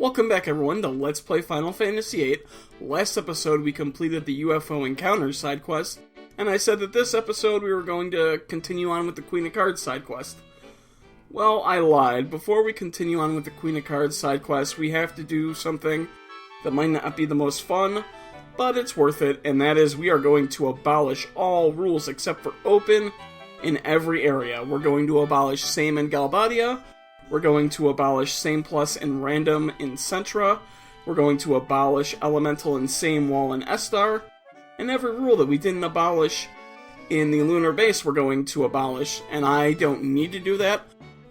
Welcome back everyone to Let's Play Final Fantasy VIII. Last episode we completed the UFO Encounters side quest, and I said that this episode we were going to continue on with the Queen of Cards side quest. Well, I lied. Before we continue on with the Queen of Cards side quest, we have to do something that might not be the most fun, but it's worth it, and that is we are going to abolish all rules except for open in every area. We're going to abolish same in Galbadia. We're going to abolish same plus and random in Centra. We're going to abolish elemental and same wall in Esthar. And every rule that we didn't abolish in the Lunar base we're going to abolish. And I don't need to do that.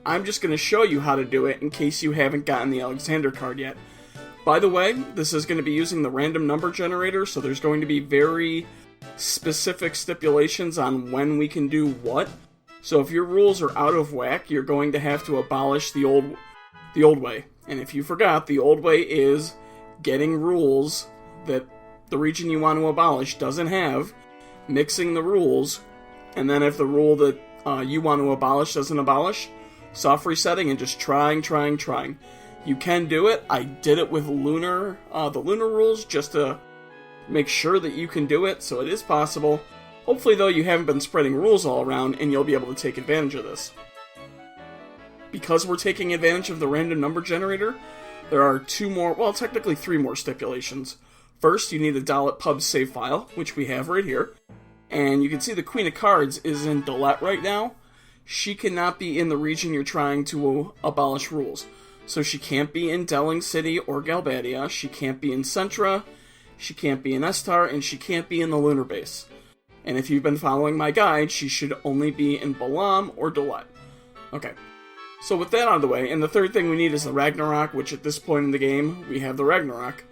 I'm just going to show you how to do it in case you haven't gotten the Alexander card yet. By the way, this is going to be using the random number generator, so there's going to be very specific stipulations on when we can do what. So if your rules are out of whack, you're going to have to abolish the old way. And if you forgot, the old way is getting rules that the region you want to abolish doesn't have, mixing the rules, and then if the rule that you want to abolish doesn't abolish, soft resetting and just trying. You can do it. I did it with Lunar, the Lunar rules, just to make sure that you can do it, so it is possible. Hopefully, though, you haven't been spreading rules all around, and you'll be able to take advantage of this. Because we're taking advantage of the random number generator, there are technically three more stipulations. First, you need a Dollet Pub save file, which we have right here. And you can see the Queen of Cards is in Dollet right now. She cannot be in the region you're trying to abolish rules. So she can't be in Delling City or Galbadia, she can't be in Centra, she can't be in Esthar, and she can't be in the Lunar base. And if you've been following my guide, she should only be in Balam or Dollet. Okay, so with that out of the way, and the third thing we need is the Ragnarok, which at this point in the game, we have the Ragnarok.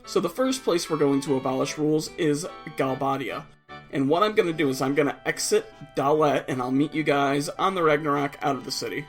So the first place we're going to abolish rules is Galbadia. And what I'm going to do is I'm going to exit Dollet, and I'll meet you guys on the Ragnarok out of the city.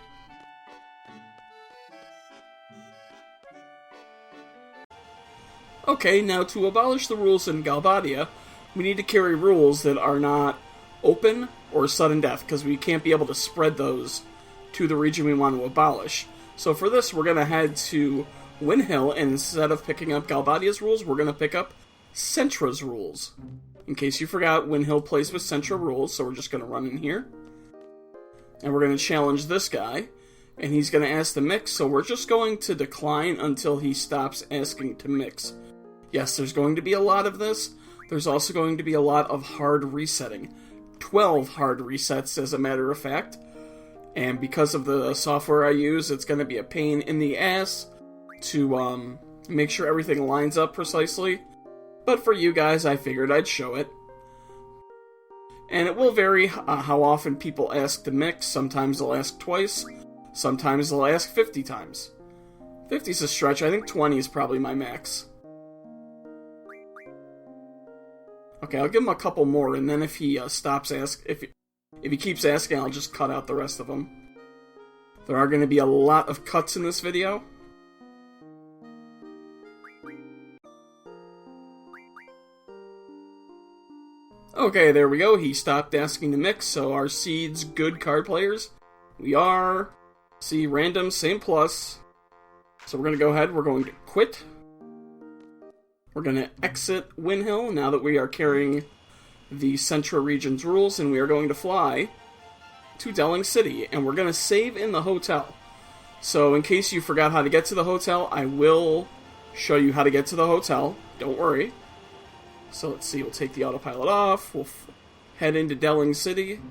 Okay, now to abolish the rules in Galbadia, we need to carry rules that are not open or sudden death, because we can't be able to spread those to the region we want to abolish. So for this, we're going to head to VIII, and instead of picking up Galbadia's rules, we're going to pick up Centra's rules. In case you forgot, VIII plays with Centra rules, so we're just going to run in here. And we're going to challenge this guy, and he's going to ask to mix, so we're just going to decline until he stops asking to mix. Yes, there's going to be a lot of this. There's also going to be a lot of hard resetting. 12 hard resets, as a matter of fact. And because of the software I use, it's going to be a pain in the ass to make sure everything lines up precisely. But for you guys, I figured I'd show it. And it will vary how often people ask to mix. Sometimes they'll ask twice. Sometimes they'll ask 50 times. 50's a stretch. I think 20 is probably my max. Okay, I'll give him a couple more, and then if he stops asking, if he keeps asking, I'll just cut out the rest of them. There are going to be a lot of cuts in this video. Okay, there we go. He stopped asking to mix, so our seeds, good card players. We are. See, random, same plus. So we're going to go ahead, we're going to quit. We're going to exit VIII now that we are carrying the Centra region's rules, and we are going to fly to Delling City, and we're going to save in the hotel. So in case you forgot how to get to the hotel, I will show you how to get to the hotel. Don't worry. So let's see, we'll take the autopilot off, we'll head into Delling City.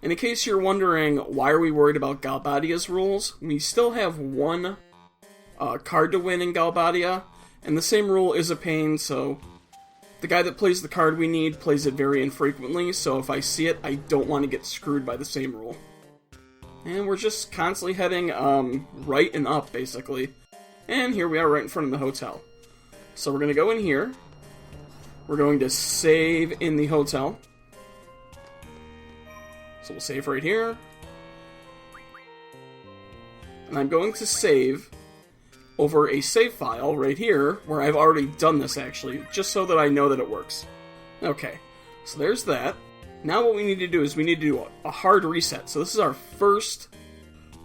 And in case you're wondering, why are we worried about Galbadia's rules? We still have one card to win in Galbadia. And the same rule is a pain, so the guy that plays the card we need plays it very infrequently, so if I see it, I don't want to get screwed by the same rule. And we're just constantly heading right and up, basically. And here we are right in front of the hotel. So we're going to go in here. We're going to save in the hotel. So we'll save right here. And I'm going to save over a save file right here, where I've already done this actually, just so that I know that it works. Okay, so there's that. Now what we need to do is we need to do a hard reset. So this is our first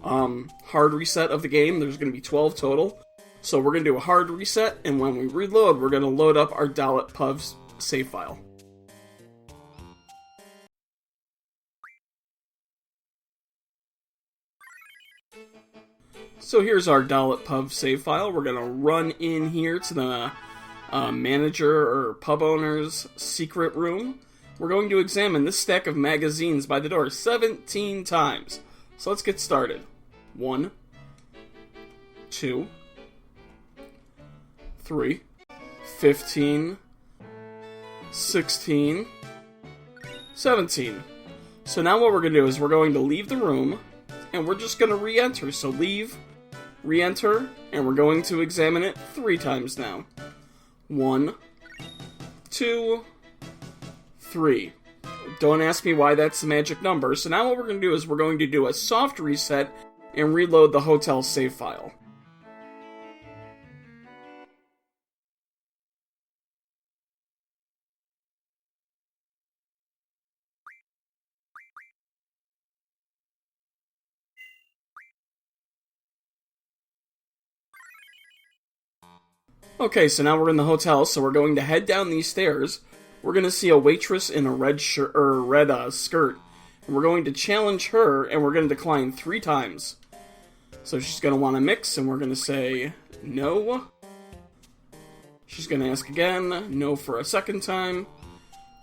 hard reset of the game. There's going to be 12 total. So we're going to do a hard reset, and when we reload, we're going to load up our Dollet Pub's save file. So here's our Dollet Pub save file. We're going to run in here to the manager or pub owner's secret room. We're going to examine this stack of magazines by the door 17 times. So let's get started. 1, 2, 3, 15, 16, 17. So now what we're going to do is we're going to leave the room, and we're just going to re-enter. So leave, re-enter, and we're going to examine it 3 times now. 1, 2, 3. Don't ask me why that's the magic number. So now what we're going to do is we're going to do a soft reset and reload the hotel save file. Okay, so now we're in the hotel, so we're going to head down these stairs. We're going to see a waitress in a red shirt or red skirt, and we're going to challenge her, and we're going to decline 3 times. So she's going to want to mix, and we're going to say no. She's going to ask again, no for a 2nd time,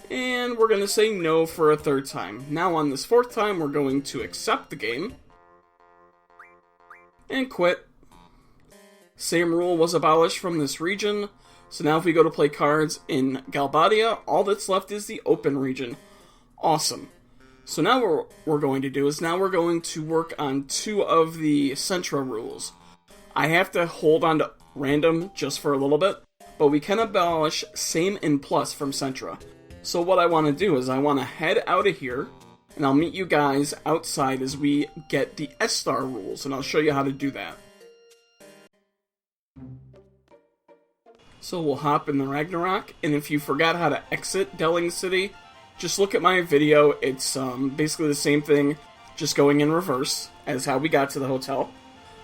and we're going to say no for a 3rd time. Now on this 4th time, we're going to accept the game and quit. Same rule was abolished from this region. So now if we go to play cards in Galbadia, all that's left is the open region. Awesome. So now what we're going to do is now we're going to work on 2 of the Centra rules. I have to hold on to random just for a little bit, but we can abolish same and plus from Centra. So what I want to do is I want to head out of here, and I'll meet you guys outside as we get the Esthar rules, and I'll show you how to do that. So we'll hop in the Ragnarok, and if you forgot how to exit Delling City, just look at my video. It's basically the same thing, just going in reverse as how we got to the hotel.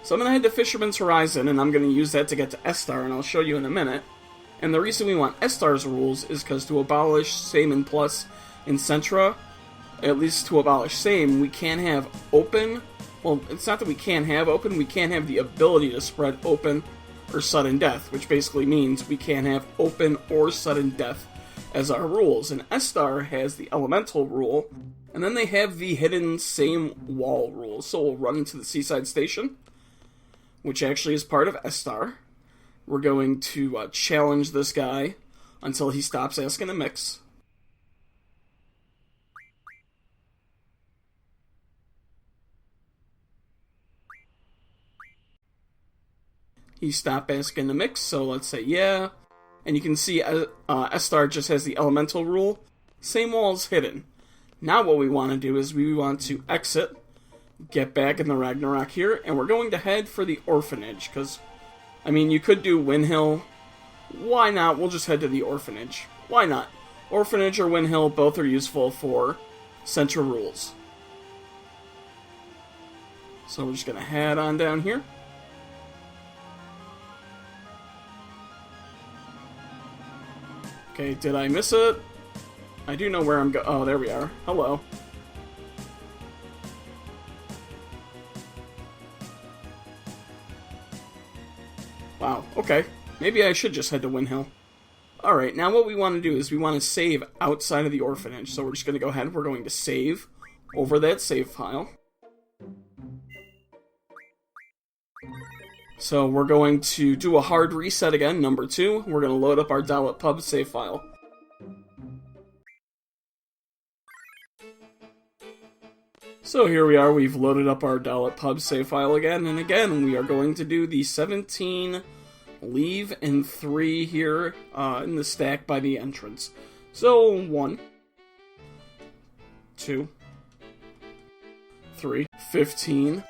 So I'm going to head to Fisherman's Horizon, and I'm going to use that to get to Esthar, and I'll show you in a minute. And the reason we want Esthar's rules is because to abolish same and plus in Centra, at least to abolish same, we can't have open. Well, it's not that we can't have open, we can't have the ability to spread open or sudden death, which basically means we can't have open or sudden death as our rules. And Esthar has the elemental rule, and then they have the hidden same wall rule. So we'll run into the seaside station, which actually is part of Esthar. We're going to challenge this guy until he stops asking to mix. He stopped asking to mix, so let's say yeah. And you can see Esthar just has the elemental rule. Same wall's hidden. Now what we want to do is we want to exit, get back in the Ragnarok here, and we're going to head for the orphanage, because, I mean, you could do Windhill. Why not? We'll just head to the orphanage. Why not? Orphanage or Windhill, both are useful for Centra rules. So we're just going to head on down here. Okay, did I miss it? I do know where I'm going. Oh, there we are. Hello. Wow, okay. Maybe I should just head to Windhill. Alright, now what we want to do is we want to save outside of the orphanage. So we're just going to go ahead and we're going to save over that save file. So we're going to do a hard reset again, number 2. We're going to load up our Dollet Pub save file. So here we are, we've loaded up our Dollet Pub save file again, and again we are going to do the 17 leave and 3 here in the stack by the entrance. So 1, 2, 3, 15,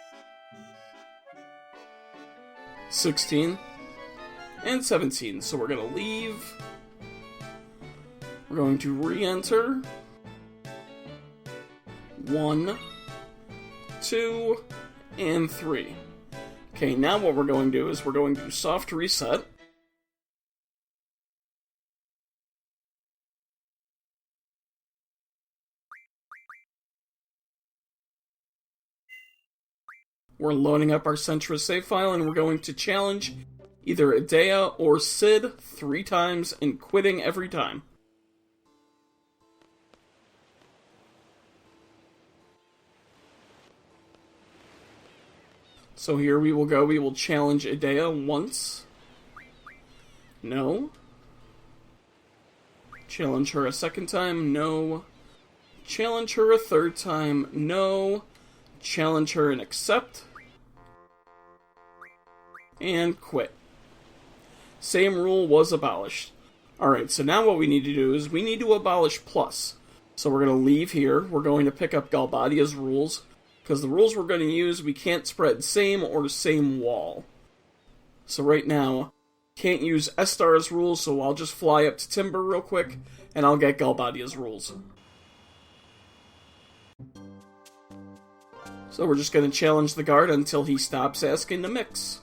16, and 17. So we're going to leave. We're going to re-enter. 1, 2, and 3. Okay, now what we're going to do is we're going to soft reset. We're loading up our Centra save file, and we're going to challenge either Idea or Sid 3 times and quitting every time. So here we will go. We will challenge Idea once. No. Challenge her a second time. No. Challenge her a third time. No. Challenge her and accept. And quit. Same rule was abolished. Alright, so now what we need to do is we need to abolish plus. So we're going to leave here. We're going to pick up Galbadia's rules. Because the rules we're going to use, we can't spread same or same wall. So right now, can't use Esthar's rules, so I'll just fly up to Timber real quick, and I'll get Galbadia's rules. So we're just going to challenge the guard until he stops asking to mix.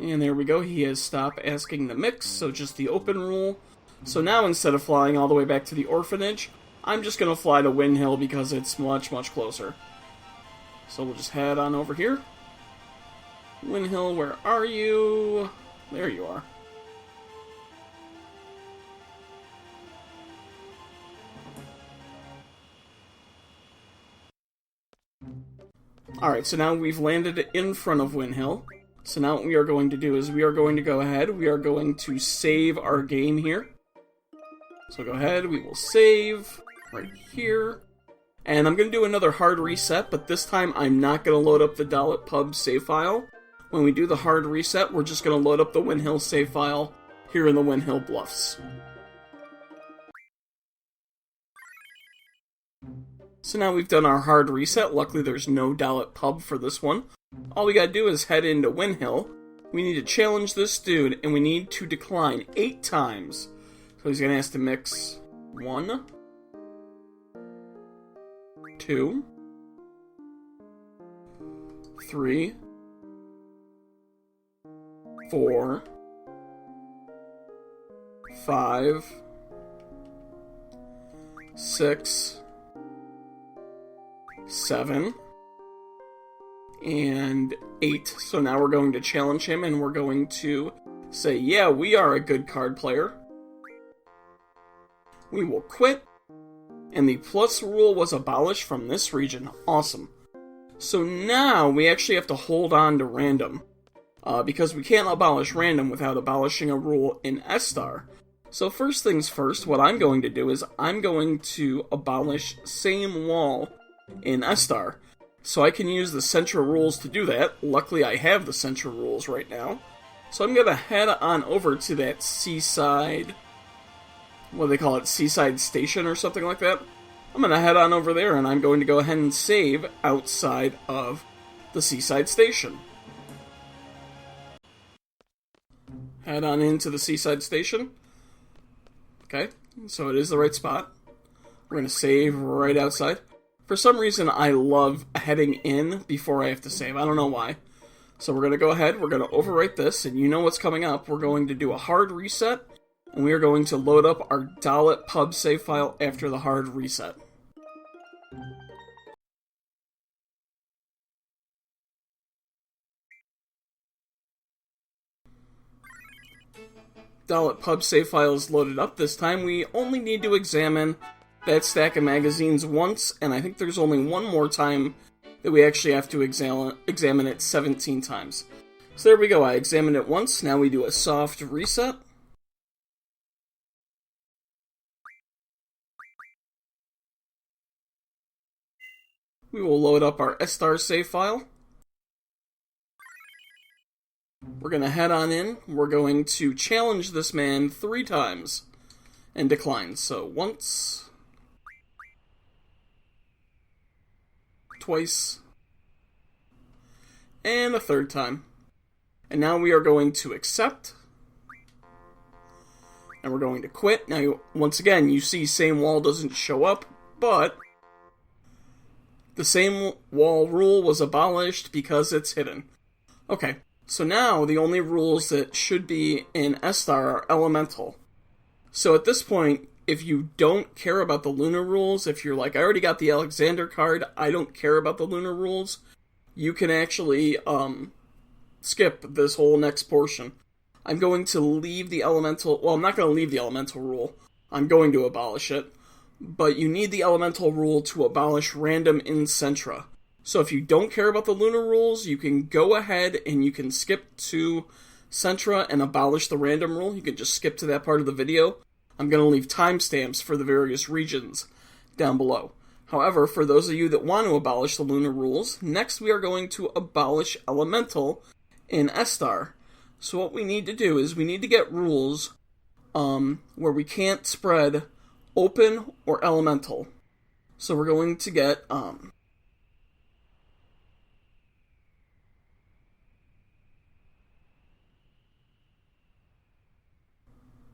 And there we go, he has stopped asking to mix, so just the open rule. So now instead of flying all the way back to the orphanage, I'm just going to fly to Wind Hill because it's much, much closer. So we'll just head on over here. Wind Hill, where are you? There you are. Alright, so now we've landed in front of Wind Hill. So now what we are going to do is we are going to go ahead, we are going to save our game here. So go ahead, we will save right here. And I'm going to do another hard reset, but this time I'm not going to load up the Dollet Pub save file. When we do the hard reset, we're just going to load up the Wind Hill save file here in the Wind Hill Bluffs. So now we've done our hard reset. Luckily there's no Dollet Pub for this one. All we gotta do is head into Wind Hill. We need to challenge this dude, and we need to decline 8 times. So he's gonna ask to mix 1, 2, 3, 4, 5, 6, 7, and 8. So now we're going to challenge him, and we're going to say, yeah, we are a good card player. We will quit, and the plus rule was abolished from this region. Awesome. So now we actually have to hold on to random, because we can't abolish random without abolishing a rule in Esthar. So first things first, what I'm going to do is I'm going to abolish same wall in Esthar. So I can use the Centra rules to do that. Luckily I have the Centra rules right now. So I'm going to head on over to that seaside, what do they call it, seaside station or something like that. I'm going to head on over there, and I'm going to go ahead and save outside of the seaside station. Head on into the seaside station. Okay, so it is the right spot. We're going to save right outside. For some reason, I love heading in before I have to save. I don't know why. So we're going to go ahead, we're going to overwrite this, and you know what's coming up. We're going to do a hard reset, and we are going to load up our Dollet Pub save file after the hard reset. Dollet Pub save file is loaded up. This time we only need to examine that stack of magazines once, and I think there's only one more time that we actually have to examine it 17 times. So there we go, I examined it once, now we do a soft reset. We will load up our Esthar save file. We're going to head on in, we're going to challenge this man 3 times, and decline. So once, twice, and a third time. And now we are going to accept. And we're going to quit. Now, once again, you see same wall doesn't show up, but the same wall rule was abolished because it's hidden. Okay, so now the only rules that should be in Esthar are elemental. So at this point, if you don't care about the Lunar rules, if you're like, I already got the Alexander card, I don't care about the Lunar rules, you can actually skip this whole next portion. I'm going to leave the elemental... Well, I'm not going to leave the elemental rule. I'm going to abolish it. But you need the elemental rule to abolish random in Centra. So if you don't care about the Lunar rules, you can go ahead and you can skip to Centra and abolish the random rule. You can just skip to that part of the video. I'm going to leave timestamps for the various regions down below. However, for those of you that want to abolish the Lunar rules, next we are going to abolish elemental in Esthar. So what we need to do is we need to get rules where we can't spread open or elemental. So we're going to get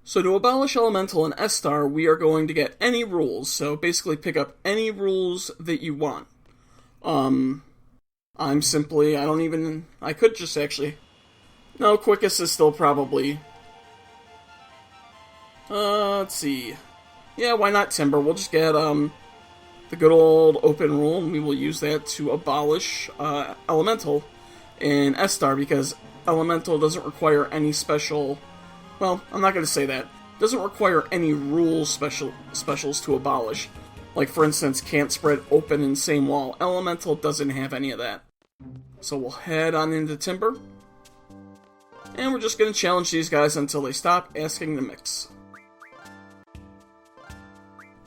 So to abolish elemental in Esthar, we are going to get any rules. So basically pick up any rules that you want. I could just actually... No, quickest is still probably... let's see. Yeah, why not Timber? We'll just get, the good old open rule, and we will use that to abolish, elemental in Esthar, because elemental doesn't require any special... Well, I'm not going to say that. It doesn't require any rule specials to abolish. Like, for instance, can't spread open in same wall. Elemental doesn't have any of that. So we'll head on into Timber. And we're just going to challenge these guys until they stop asking to mix.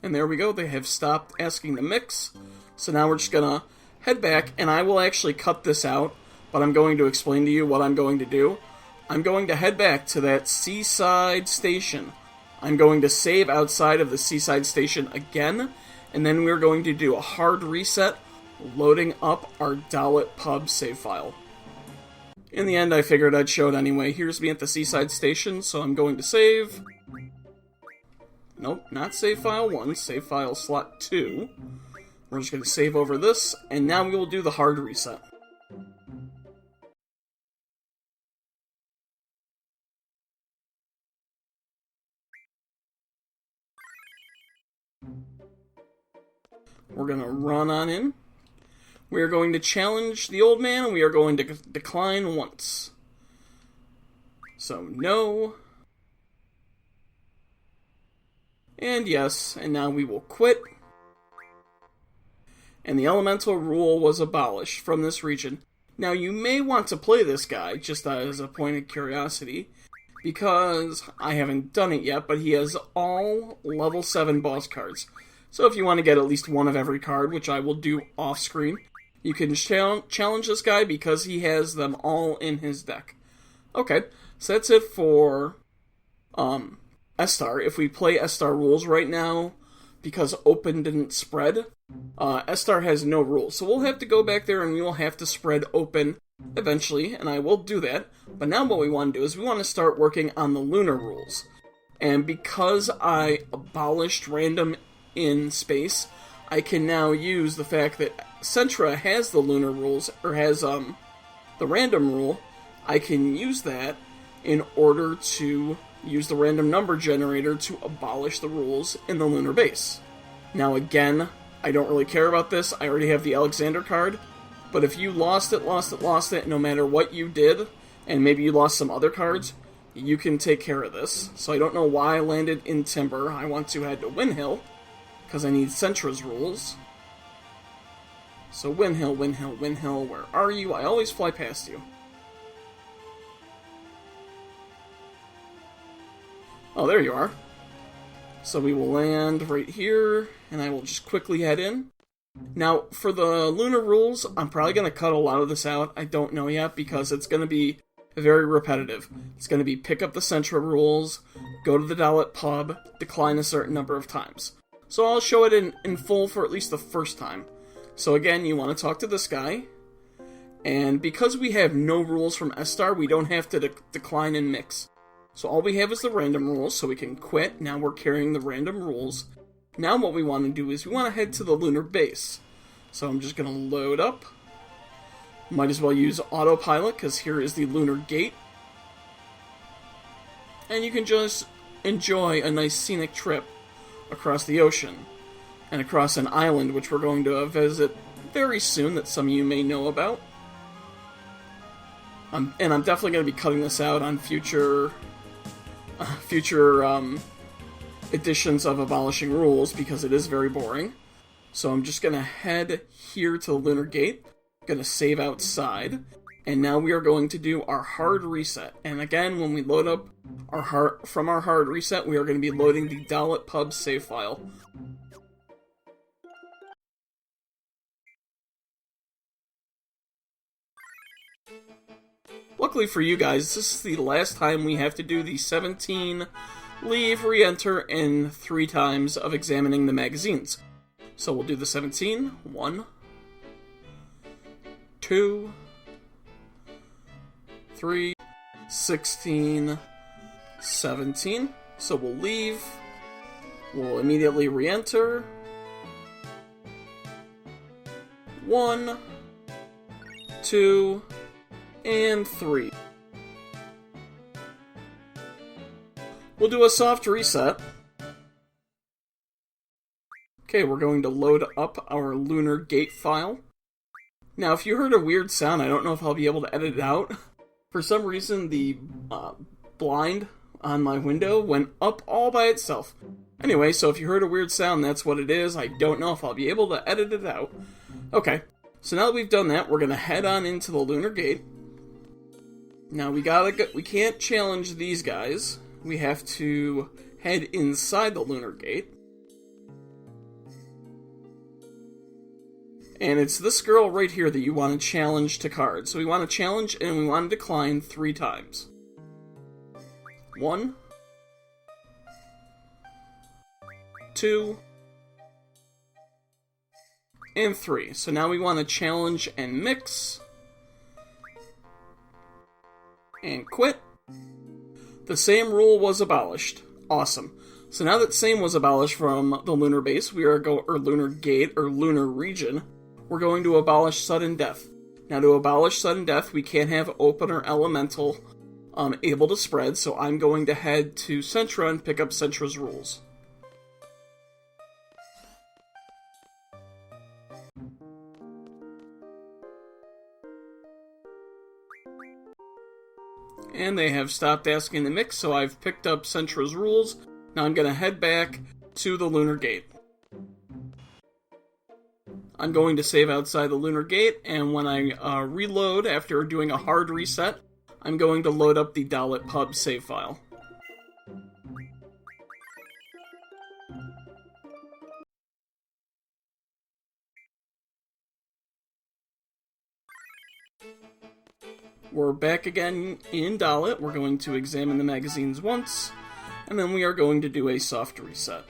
And there we go, they have stopped asking to mix. So now we're just going to head back, and I will actually cut this out, but I'm going to explain to you what I'm going to do. I'm going to head back to that seaside station. I'm going to save outside of the seaside station again, and then we're going to do a hard reset, loading up our Dollet Pub save file. In the end, I figured I'd show it anyway. Here's me at the seaside station, so I'm going to save. Nope, not save file 1, save file slot 2. We're just going to save over this, and now we will do the hard reset. We're going to run on in. We are going to challenge the old man, and we are going to decline once. So, no. And yes, and now we will quit. And the elemental rule was abolished from this region. Now, you may want to play this guy, just as a point of curiosity, because I haven't done it yet, but he has all level 7 boss cards. So if you want to get at least one of every card, which I will do off-screen, you can challenge this guy because he has them all in his deck. Okay, so that's it for Esthar. If we play Esthar rules right now, because open didn't spread, Esthar has no rules. So we'll have to go back there and we will have to spread open eventually, and I will do that. But now what we want to do is we want to start working on the Lunar rules. And because I abolished random in space, I can now use the fact that Centra has the Lunar rules, or has the random rule. I can use that in order to use the random number generator to abolish the rules in the Lunar base. Now again, I don't really care about this. I already have the Alexander card. But if you lost it, no matter what you did, and maybe you lost some other cards, you can take care of this. So I don't know why I landed in Timber. I want to head to Windhill, because I need Centra's rules. So Windhill, where are you? I always fly past you. Oh, there you are. So we will land right here, and I will just quickly head in. Now, for the Lunar rules, I'm probably going to cut a lot of this out. I don't know yet, because it's going to be very repetitive. It's going to be pick up the Centra rules, go to the Dollet Pub, decline a certain number of times. So I'll show it in full for at least the first time. So again, you want to talk to this guy. And because we have no rules from Esthar, we don't have to decline and mix. So all we have is the random rules, so we can quit. Now we're carrying the random rules. Now what we want to do is we want to head to the lunar base. So I'm just going to load up. Might as well use autopilot, because here is the lunar gate. And you can just enjoy a nice scenic trip across the ocean. And across an island, which we're going to visit very soon, that some of you may know about. And I'm definitely going to be cutting this out on future editions of Abolishing Rules, because it is very boring. So I'm just going to head here to the lunar gate, going to save outside, and now we are going to do our hard reset. And again, when we load up our hard reset, we are going to be loading the Dollet Pub save file. Luckily for you guys, this is the last time we have to do the 17 leave, re-enter, and 3 times of examining the magazines. So we'll do the 17. 1, 2, 3, 16, 17. So we'll leave. We'll immediately re-enter. 1, 2, and 3. We'll do a soft reset. Okay, we're going to load up our lunar gate file. Now, if you heard a weird sound, I don't know if I'll be able to edit it out. For some reason, the blind on my window went up all by itself. Anyway, so if you heard a weird sound, that's what it is. I don't know if I'll be able to edit it out. Okay, so now that we've done that, we're going to head on into the lunar gate. Now, we can't challenge these guys. We have to head inside the lunar gate. And it's this girl right here that you want to challenge to cards. So we want to challenge and we want to decline 3 times. 1, 2, and 3. So now we want to challenge and mix. And quit. The same rule was abolished. Awesome. So now that same was abolished from the lunar base, we are or lunar gate, or lunar region, we're going to abolish sudden death. Now to abolish sudden death, we can't have open or elemental able to spread, so I'm going to head to Centra and pick up Centra's rules. And they have stopped asking to mix, so I've picked up Centra's rules. Now I'm going to head back to the lunar gate. I'm going to save outside the lunar gate, and when I reload after doing a hard reset, I'm going to load up the Dollet Pub save file. We're back again in Dollet. We're going to examine the magazines once, and then we are going to do a soft reset.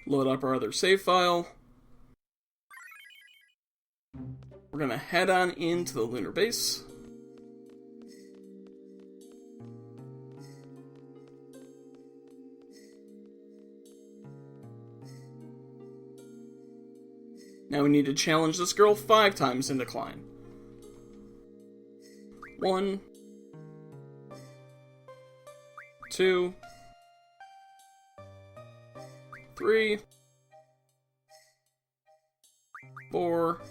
Load up our other save file. We're going to head on into the lunar base. Now we need to challenge this girl 5 times and decline. 1, 2, 3, 4,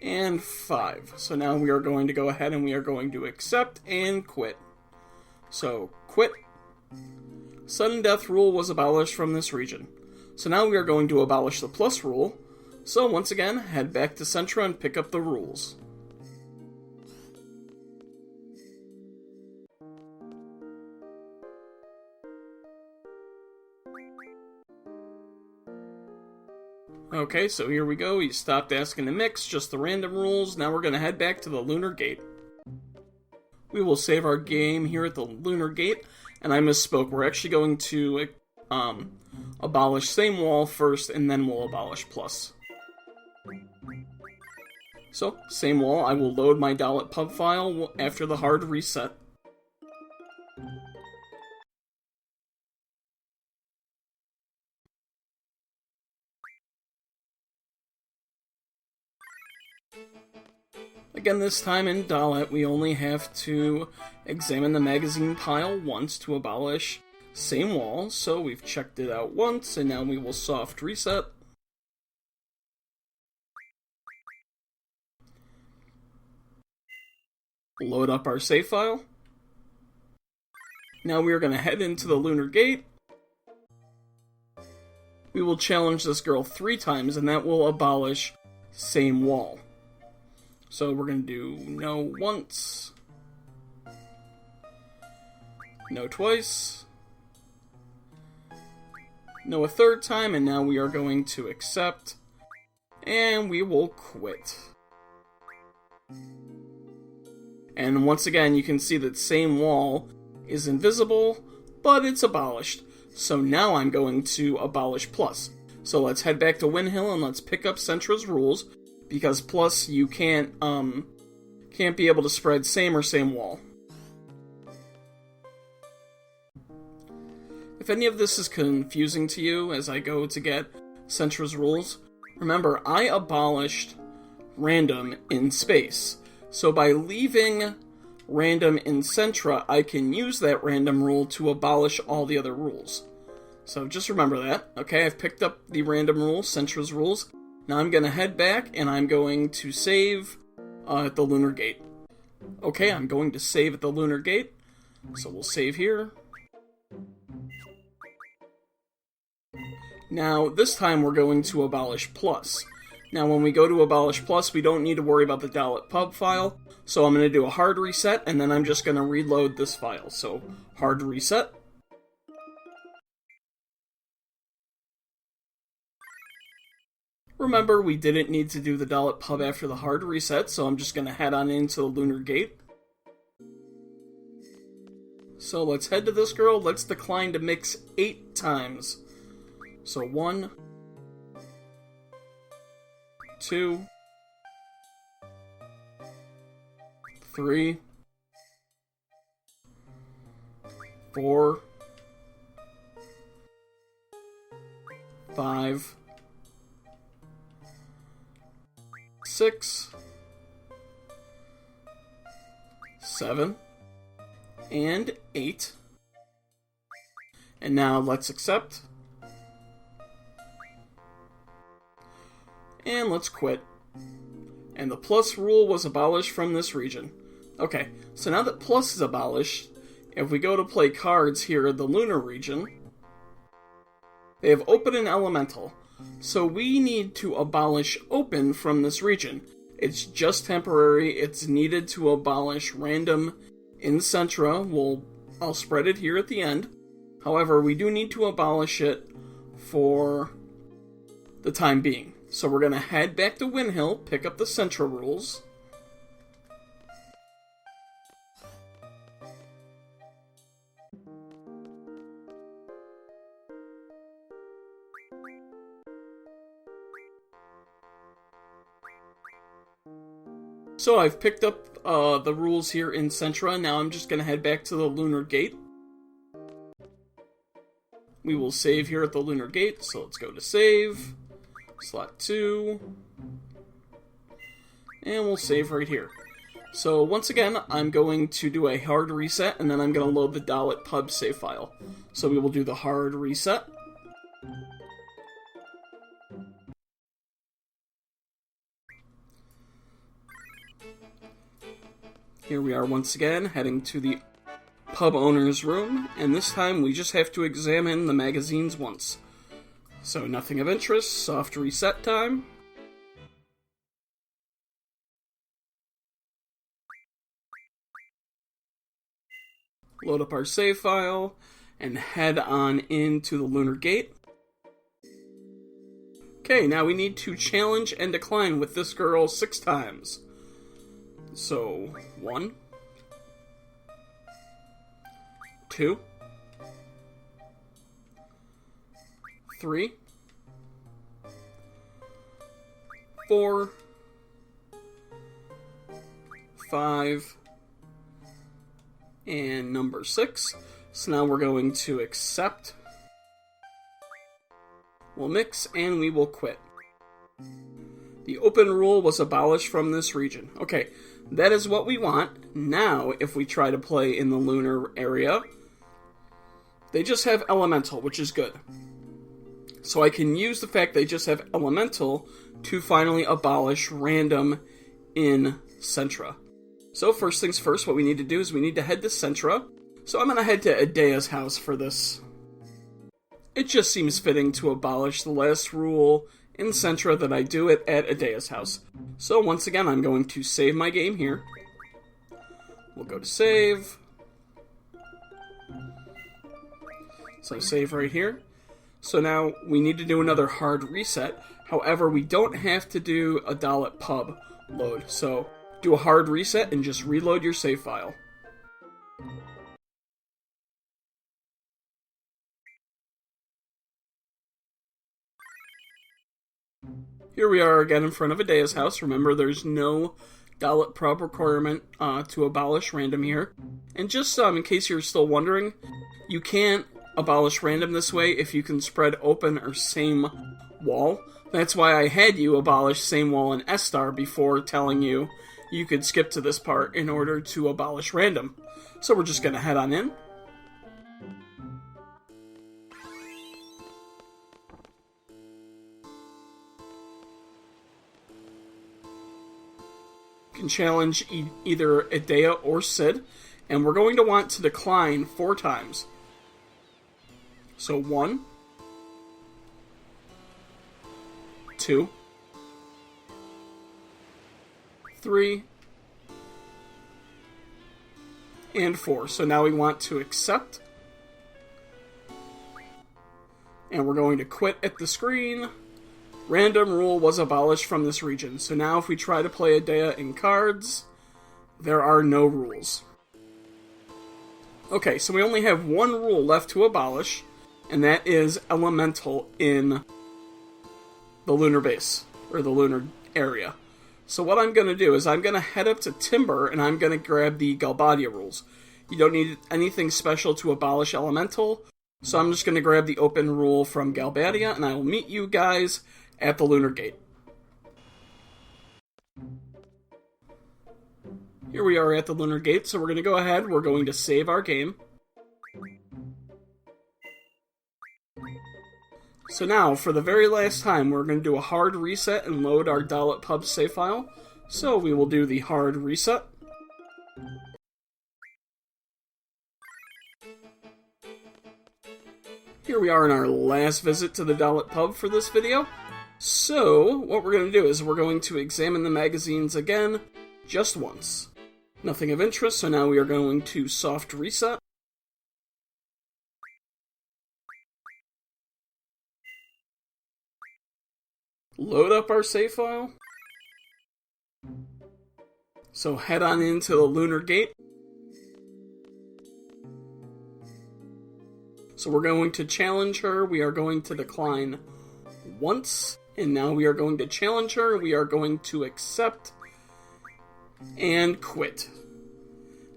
and 5. So now we are going to go ahead and we are going to accept and quit. So, quit. Sudden death rule was abolished from this region. So now we are going to abolish the plus rule. So once again, head back to Centra and pick up the rules. Okay, so here we go. He stopped asking to mix, just the random rules. Now we're going to head back to the lunar gate. We will save our game here at the lunar gate. And I misspoke. We're actually going to abolish same wall first, and then we'll abolish plus. So, same wall, I will load my Dollet Pub file after the hard reset. Again, this time in Dollet, we only have to examine the magazine pile once to abolish same wall, so we've checked it out once, and now we will soft reset. Load up our save file. Now we are going to head into the Lunar Gate. We will challenge this girl 3 times, and that will abolish same wall. So we're going to do no once, no twice, no a 3rd time, and now we are going to accept, and we will quit. And once again, you can see that same wall is invisible, but it's abolished. So now I'm going to abolish plus. So let's head back to Windhill and let's pick up Centra's rules, because plus you can't be able to spread same or same wall. If any of this is confusing to you as I go to get Centra's rules, remember I abolished random in space. So by leaving random in Centra, I can use that random rule to abolish all the other rules. So just remember that. Okay, I've picked up the random rule, Centra's rules. Now I'm going to head back, and I'm going to save at the Lunar Gate. Okay, I'm going to save at the Lunar Gate. So we'll save here. Now, this time we're going to abolish plus. Now, when we go to abolish plus, we don't need to worry about the Dollet Pub file. So I'm going to do a hard reset, and then I'm just going to reload this file. So, hard reset. Remember, we didn't need to do the Dollet Pub after the hard reset, so I'm just going to head on into the Lunar Gate. So let's head to this girl. Let's decline to mix 8 times. So 1, 2, 3, 4, 5, 6, 7, and 8. And now let's accept. And let's quit. And the plus rule was abolished from this region. Okay, so now that plus is abolished, if we go to play cards here in the Lunar region, they have open and elemental. So we need to abolish open from this region. It's just temporary. It's needed to abolish random in Centra. I'll spread it here at the end. However, we do need to abolish it for the time being. So we're going to head back to Windhill, pick up the Centra rules. So I've picked up the rules here in Centra. Now I'm just going to head back to the Lunar Gate. We will save here at the Lunar Gate. So let's go to save. Slot 2. And we'll save right here. So once again, I'm going to do a hard reset, and then I'm going to load the Dollet Pub save file. So we will do the hard reset. Here we are once again, heading to the pub owner's room, and this time we just have to examine the magazines once. So nothing of interest, soft reset time. Load up our save file, and head on into the Lunar Gate. Okay, now we need to challenge and decline with this girl 6 times. So, 1, 2, 3, 4, 5, and number 6. So now we're going to accept. We'll mix and we will quit. The open rule was abolished from this region. Okay, that is what we want. Now, if we try to play in the lunar area, they just have elemental, which is good. So I can use the fact they just have elemental to finally abolish random in Centra. So first things first, what we need to do is we need to head to Centra. So I'm going to head to Adea's house for this. It just seems fitting to abolish the last rule in Centra that I do it at Adea's house. So once again, I'm going to save my game here. We'll go to save. So save right here. So now we need to do another hard reset. However, we don't have to do a Dollet Pub load. So do a hard reset and just reload your save file. Here we are again in front of Adea's house. Remember, there's no Dollet Pub requirement to abolish random here. And just in case you're still wondering, you can't abolish random this way if you can spread open or same wall. That's why I had you abolish same wall in Esthar before telling you you could skip to this part in order to abolish random. So we're just going to head on in. You can challenge either Adea or Sid, and we're going to want to decline 4 times. So 1, 2, 3, and 4. So now we want to accept. And we're going to quit at the screen. Random rule was abolished from this region. So now if we try to play Adea in cards, there are no rules. Okay, so we only have one rule left to abolish, and that is elemental in the lunar base, or the lunar area. So what I'm going to do is I'm going to head up to Timber, and I'm going to grab the Galbadia rules. You don't need anything special to abolish elemental, so I'm just going to grab the open rule from Galbadia, and I will meet you guys at the lunar gate. Here we are at the lunar gate, so we're going to go ahead, we're going to save our game. So now, for the very last time, we're going to do a hard reset and load our Dollet Pub save file. So we will do the hard reset. Here we are in our last visit to the Dollet Pub for this video. So, what we're going to do is we're going to examine the magazines again, just once. Nothing of interest, so now we are going to soft reset. Load up our save file. So head on into the lunar gate. So we're going to challenge her. We are going to decline once. And now we are going to challenge her. We are going to accept and quit.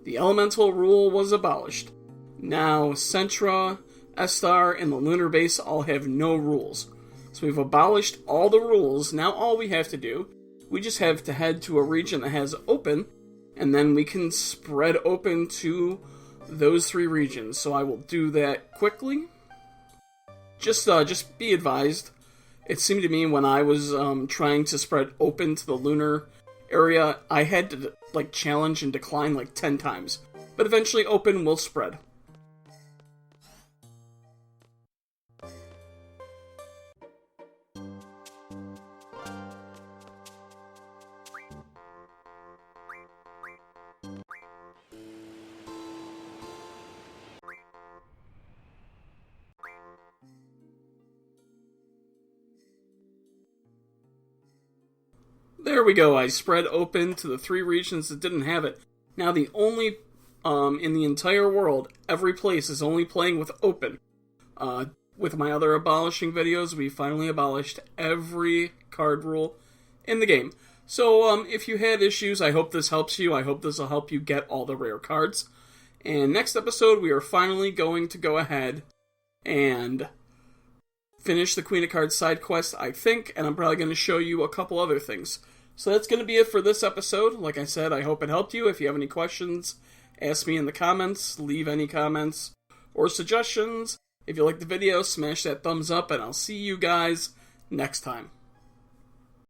The elemental rule was abolished. Now Centra, Esthar, and the lunar base all have no rules. So we've abolished all the rules. Now all we have to do, we just have to head to a region that has open, and then we can spread open to those 3 regions. So I will do that quickly. Just be advised, it seemed to me when I was trying to spread open to the lunar area, I had to challenge and decline 10 times. But eventually open will spread. There we go, I spread open to the 3 regions that didn't have it. Now the only, in the entire world, every place is only playing with open. with my other abolishing videos, we finally abolished every card rule in the game. So, if you had issues, I hope this helps you. I hope this will help you get all the rare cards. And next episode, we are finally going to go ahead and finish the Queen of Cards side quest, I think, and I'm probably going to show you a couple other things. So that's going to be it for this episode. Like I said, I hope it helped you. If you have any questions, ask me in the comments, leave any comments or suggestions. If you like the video, smash that thumbs up, and I'll see you guys next time.